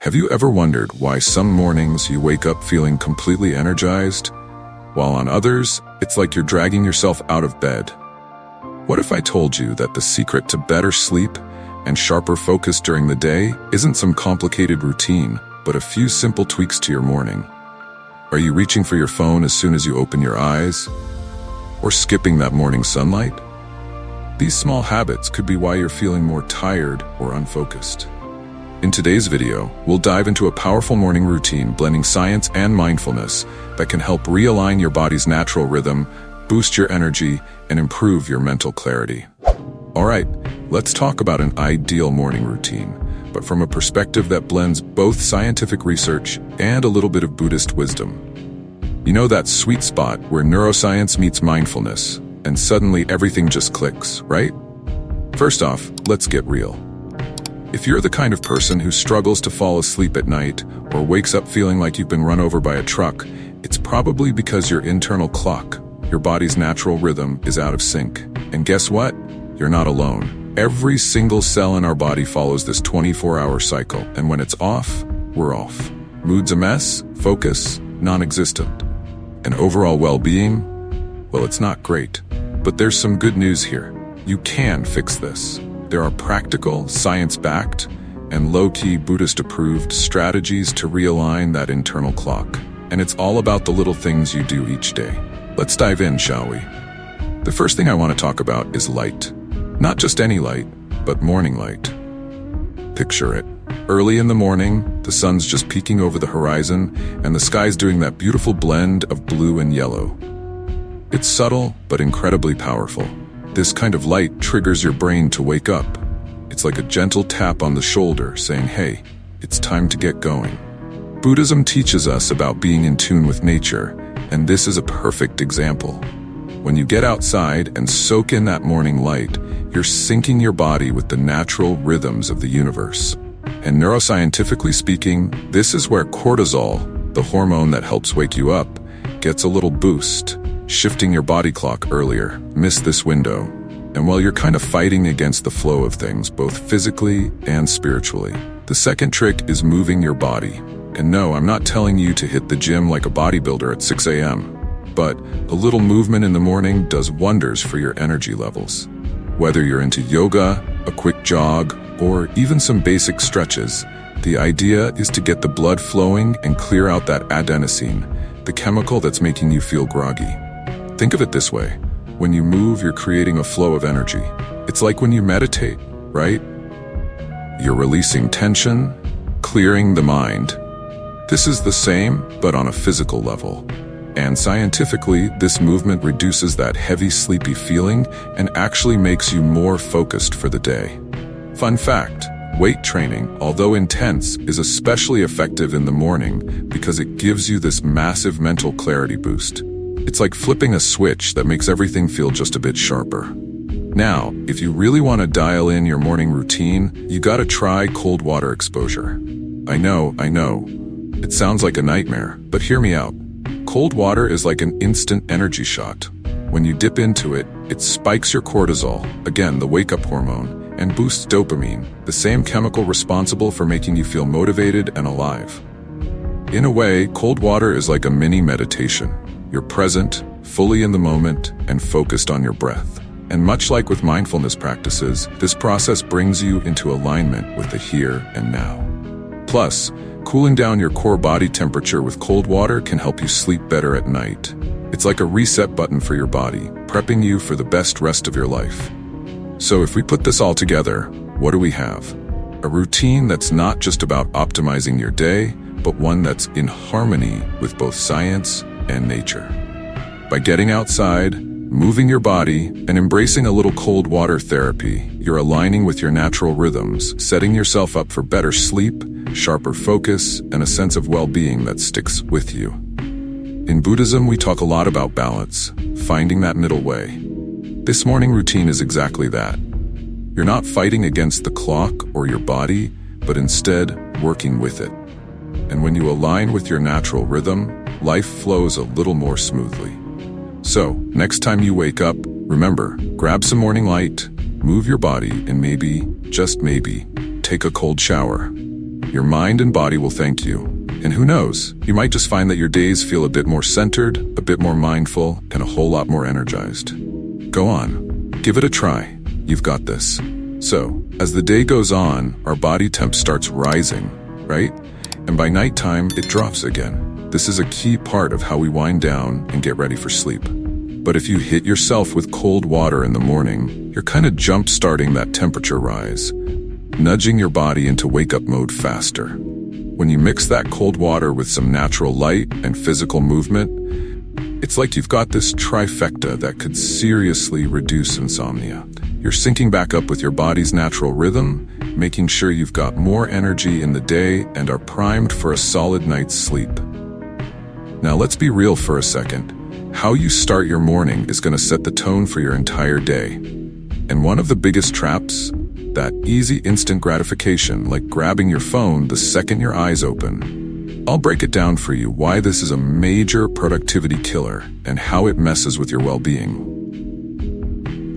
Have you ever wondered why some mornings you wake up feeling completely energized, while on others, it's like you're dragging yourself out of bed? What if I told you that the secret to better sleep and sharper focus during the day isn't some complicated routine, but a few simple tweaks to your morning? Are you reaching for your phone as soon as you open your eyes? Or skipping that morning sunlight? These small habits could be why you're feeling more tired or unfocused. In today's video, we'll dive into a powerful morning routine blending science and mindfulness that can help realign your body's natural rhythm, boost your energy, and improve your mental clarity. Alright, let's talk about an ideal morning routine, but from a perspective that blends both scientific research and a little bit of Buddhist wisdom. You know that sweet spot where neuroscience meets mindfulness, and suddenly everything just clicks, right? First off, let's get real. If you're the kind of person who struggles to fall asleep at night or wakes up feeling like you've been run over by a truck, it's probably because your internal clock, your body's natural rhythm, is out of sync. And guess what? You're not alone. Every single cell in our body follows this 24-hour cycle, and when it's off, we're off. Mood's a mess, focus, non-existent. And overall well-being? Well, it's not great. But there's some good news here. You can fix this. There are practical, science-backed, and low-key Buddhist-approved strategies to realign that internal clock. And it's all about the little things you do each day. Let's dive in, shall we? The first thing I want to talk about is light. Not just any light, but morning light. Picture it. Early in the morning, the sun's just peeking over the horizon, and the sky's doing that beautiful blend of blue and yellow. It's subtle, but incredibly powerful. This kind of light triggers your brain to wake up. It's like a gentle tap on the shoulder saying, hey, it's time to get going. Buddhism teaches us about being in tune with nature, and this is a perfect example. When you get outside and soak in that morning light, you're syncing your body with the natural rhythms of the universe. And neuroscientifically speaking, this is where cortisol, the hormone that helps wake you up, gets a little boost, shifting your body clock earlier. Miss this window. And while you're kind of fighting against the flow of things, both physically and spiritually, the second trick is moving your body. And no, I'm not telling you to hit the gym like a bodybuilder at 6 a.m., but a little movement in the morning does wonders for your energy levels. Whether you're into yoga, a quick jog, or even some basic stretches, the idea is to get the blood flowing and clear out that adenosine, the chemical that's making you feel groggy. Think of it this way. When you move, you're creating a flow of energy. It's like when you meditate, right? You're releasing tension, clearing the mind. This is the same, but on a physical level. And scientifically, this movement reduces that heavy, sleepy feeling and actually makes you more focused for the day. Fun fact, weight training, although intense, is especially effective in the morning because it gives you this massive mental clarity boost. It's like flipping a switch that makes everything feel just a bit sharper. Now, if you really want to dial in your morning routine, you gotta try cold water exposure. I know. It sounds like a nightmare, but hear me out. Cold water is like an instant energy shot. When you dip into it, it spikes your cortisol, again, the wake-up hormone, and boosts dopamine, the same chemical responsible for making you feel motivated and alive. In a way, cold water is like a mini meditation. You're present, fully in the moment, and focused on your breath. And much like with mindfulness practices, this process brings you into alignment with the here and now. Plus, cooling down your core body temperature with cold water can help you sleep better at night. It's like a reset button for your body, prepping you for the best rest of your life. So if we put this all together, what do we have? A routine that's not just about optimizing your day, but one that's in harmony with both science and nature. By getting outside, moving your body, and embracing a little cold water therapy, you're aligning with your natural rhythms, setting yourself up for better sleep, sharper focus, and a sense of well-being that sticks with you. In Buddhism, we talk a lot about balance, finding that middle way. This morning routine is exactly that. You're not fighting against the clock or your body, but instead working with it. And when you align with your natural rhythm, life flows a little more smoothly. So, next time you wake up, remember, grab some morning light, move your body, and maybe, just maybe, take a cold shower. Your mind and body will thank you. And who knows, you might just find that your days feel a bit more centered, a bit more mindful, and a whole lot more energized. Go on, give it a try. You've got this. So, as the day goes on, our body temp starts rising, right? And by nighttime, it drops again. This is a key part of how we wind down and get ready for sleep. But if you hit yourself with cold water in the morning, you're kind of jump-starting that temperature rise, nudging your body into wake-up mode faster. When you mix that cold water with some natural light and physical movement, it's like you've got this trifecta that could seriously reduce insomnia. You're syncing back up with your body's natural rhythm, making sure you've got more energy in the day and are primed for a solid night's sleep. Now let's be real for a second. How you start your morning is going to set the tone for your entire day. And one of the biggest traps, that easy instant gratification, like grabbing your phone the second your eyes open. I'll break it down for you why this is a major productivity killer and how it messes with your well-being.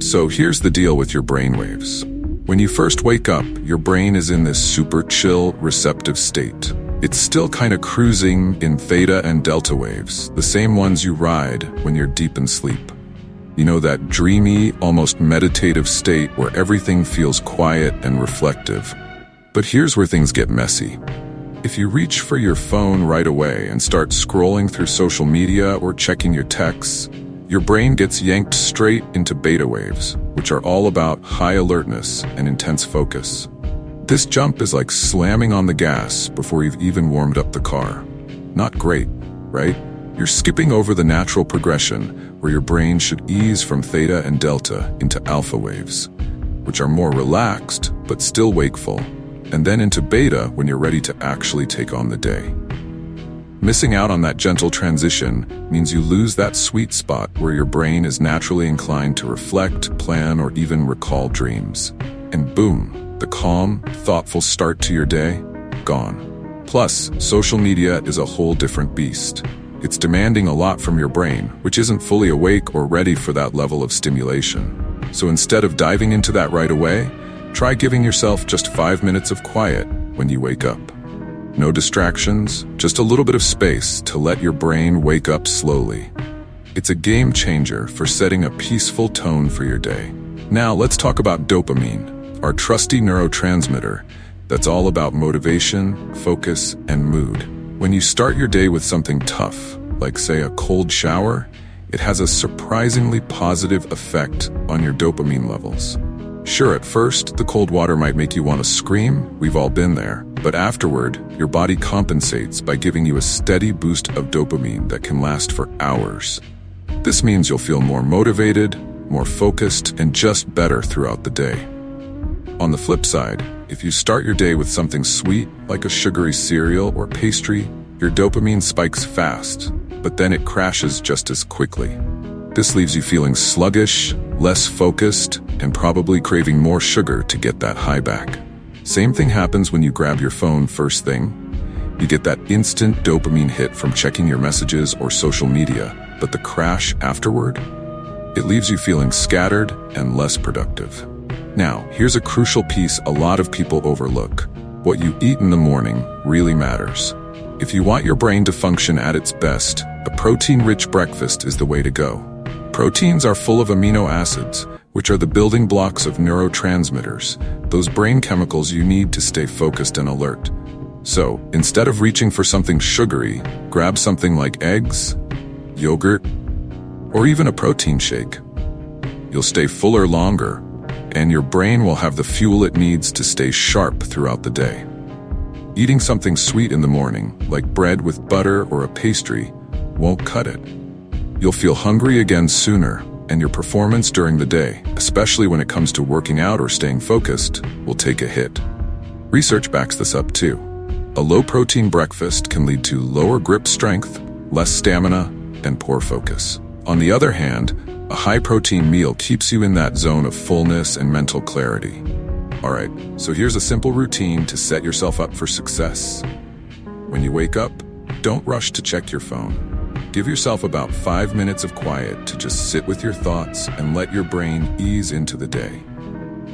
So here's the deal with your brainwaves. When you first wake up, your brain is in this super chill, receptive state. It's still kind of cruising in theta and delta waves, the same ones you ride when you're deep in sleep. You know, that dreamy, almost meditative state where everything feels quiet and reflective. But here's where things get messy. If you reach for your phone right away and start scrolling through social media or checking your texts, your brain gets yanked straight into beta waves, which are all about high alertness and intense focus. This jump is like slamming on the gas before you've even warmed up the car. Not great, right? You're skipping over the natural progression where your brain should ease from theta and delta into alpha waves, which are more relaxed but still wakeful, and then into beta when you're ready to actually take on the day. Missing out on that gentle transition means you lose that sweet spot where your brain is naturally inclined to reflect, plan, or even recall dreams. And boom, the calm, thoughtful start to your day, gone. Plus, social media is a whole different beast. It's demanding a lot from your brain, which isn't fully awake or ready for that level of stimulation. So instead of diving into that right away, try giving yourself just 5 minutes of quiet when you wake up. No distractions, just a little bit of space to let your brain wake up slowly. It's a game changer for setting a peaceful tone for your day. Now let's talk about dopamine, our trusty neurotransmitter that's all about motivation, focus, and mood. When you start your day with something tough, like say a cold shower, it has a surprisingly positive effect on your dopamine levels. Sure, at first, the cold water might make you want to scream, we've all been there, but afterward, your body compensates by giving you a steady boost of dopamine that can last for hours. This means you'll feel more motivated, more focused, and just better throughout the day. On the flip side, if you start your day with something sweet, like a sugary cereal or pastry, your dopamine spikes fast, but then it crashes just as quickly. This leaves you feeling sluggish, less focused, and probably craving more sugar to get that high back. Same thing happens when you grab your phone first thing. You get that instant dopamine hit from checking your messages or social media, but the crash afterward? It leaves you feeling scattered and less productive. Now, here's a crucial piece a lot of people overlook. What you eat in the morning really matters. If you want your brain to function at its best, a protein-rich breakfast is the way to go. Proteins are full of amino acids, which are the building blocks of neurotransmitters, those brain chemicals you need to stay focused and alert. So, instead of reaching for something sugary, grab something like eggs, yogurt, or even a protein shake. You'll stay fuller longer, and your brain will have the fuel it needs to stay sharp throughout the day. Eating something sweet in the morning, like bread with butter or a pastry, won't cut it. You'll feel hungry again sooner, and your performance during the day, especially when it comes to working out or staying focused, will take a hit. Research backs this up too. A low-protein breakfast can lead to lower grip strength, less stamina, and poor focus. On the other hand, a high-protein meal keeps you in that zone of fullness and mental clarity. Alright, so here's a simple routine to set yourself up for success. When you wake up, don't rush to check your phone. Give yourself about 5 minutes of quiet to just sit with your thoughts and let your brain ease into the day.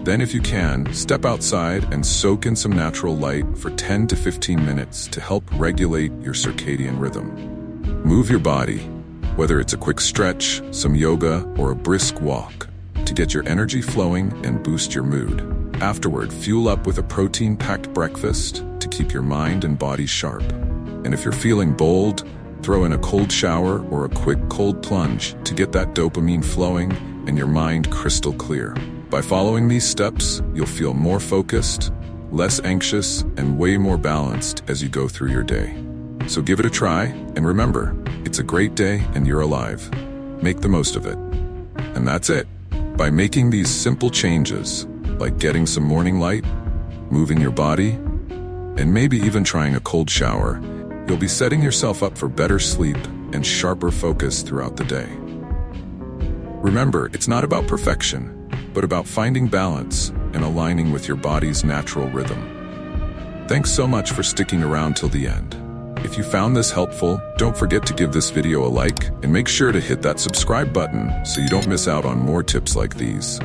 Then if you can, step outside and soak in some natural light for 10 to 15 minutes to help regulate your circadian rhythm. Move your body, whether it's a quick stretch, some yoga, or a brisk walk, to get your energy flowing and boost your mood. Afterward, fuel up with a protein-packed breakfast to keep your mind and body sharp. And if you're feeling bold, throw in a cold shower or a quick cold plunge to get that dopamine flowing and your mind crystal clear. By following these steps, you'll feel more focused, less anxious, and way more balanced as you go through your day. So give it a try, and remember, it's a great day and you're alive. Make the most of it. And that's it. By making these simple changes, like getting some morning light, moving your body, and maybe even trying a cold shower, you'll be setting yourself up for better sleep and sharper focus throughout the day. Remember, it's not about perfection, but about finding balance and aligning with your body's natural rhythm. Thanks so much for sticking around till the end. If you found this helpful, don't forget to give this video a like and make sure to hit that subscribe button so you don't miss out on more tips like these.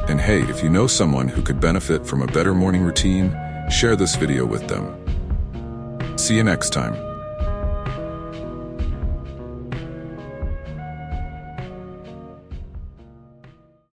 And hey, if you know someone who could benefit from a better morning routine, share this video with them. See you next time.